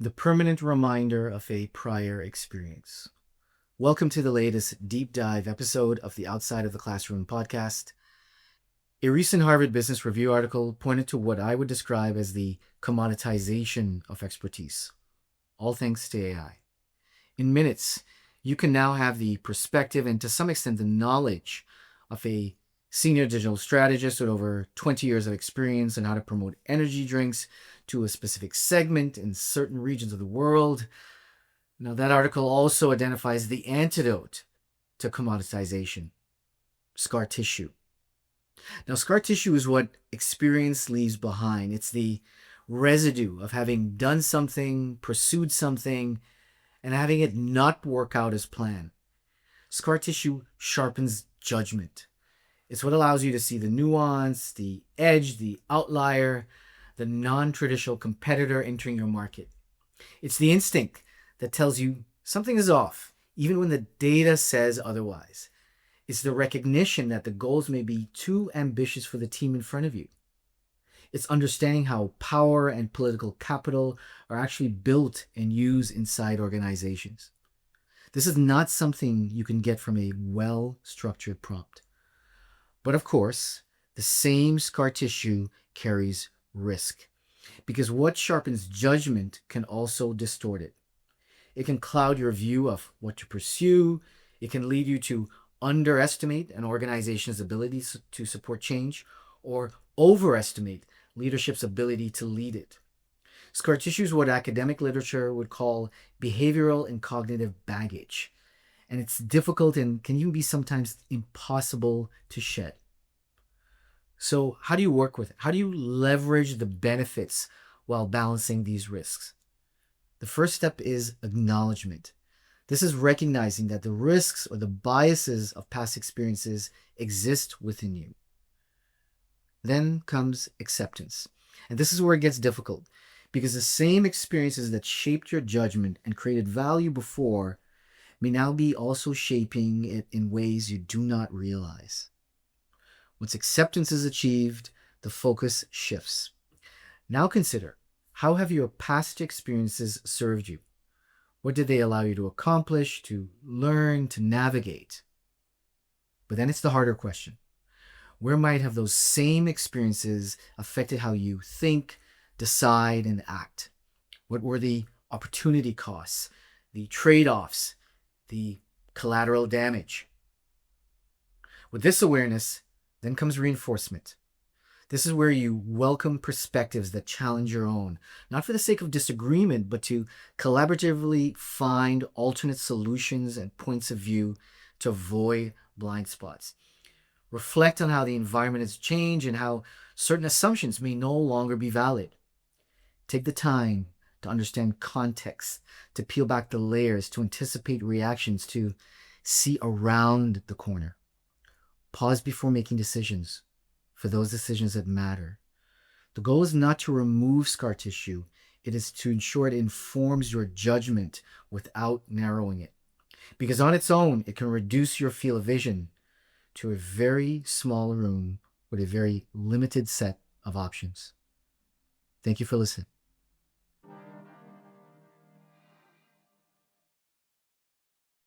The permanent reminder of a prior experience. Welcome to the latest deep dive episode of the Outside of the Classroom podcast. A recent Harvard Business Review article pointed to what I would describe as the commoditization of expertise, all thanks to AI. In minutes, you can now have the perspective and to some extent the knowledge of a senior digital strategist with over 20 years of experience on how to promote energy drinks to a specific segment in certain regions of the world. Now, that article also identifies the antidote to commoditization: scar tissue. Now, scar tissue is what experience leaves behind. It's the residue of having done something, pursued something, and having it not work out as planned. Scar tissue sharpens judgment. It's what allows you to see the nuance, the edge, the outlier, the non-traditional competitor entering your market. It's the instinct that tells you something is off, even when the data says otherwise. It's the recognition that the goals may be too ambitious for the team in front of you. It's understanding how power and political capital are actually built and used inside organizations. This is not something you can get from a well-structured prompt. But of course, the same scar tissue carries risk, because what sharpens judgment can also distort it. It can cloud your view of what to pursue. It can lead you to underestimate an organization's ability to support change or overestimate leadership's ability to lead it. Scar tissue is what academic literature would call behavioral and cognitive baggage, and it's difficult and can even be sometimes impossible to shed. So, how do you work with it? How do you leverage the benefits while balancing these risks? The first step is acknowledgement. This is recognizing that the risks or the biases of past experiences exist within you. Then comes acceptance. And this is where it gets difficult, because the same experiences that shaped your judgment and created value before may now be also shaping it in ways you do not realize. Once acceptance is achieved, the focus shifts. Now consider, how have your past experiences served you? What did they allow you to accomplish, to learn, to navigate? But then it's the harder question. Where might have those same experiences affected how you think, decide, and act? What were the opportunity costs, the trade-offs, the collateral damage? With this awareness, then comes reinforcement. This is where you welcome perspectives that challenge your own, not for the sake of disagreement, but to collaboratively find alternate solutions and points of view to avoid blind spots. Reflect on how the environment has changed and how certain assumptions may no longer be valid. Take the time to understand context, to peel back the layers, to anticipate reactions, to see around the corner. Pause before making decisions, for those decisions that matter. The goal is not to remove scar tissue. It is to ensure it informs your judgment without narrowing it. Because on its own, it can reduce your field of vision to a very small room with a very limited set of options. Thank you for listening.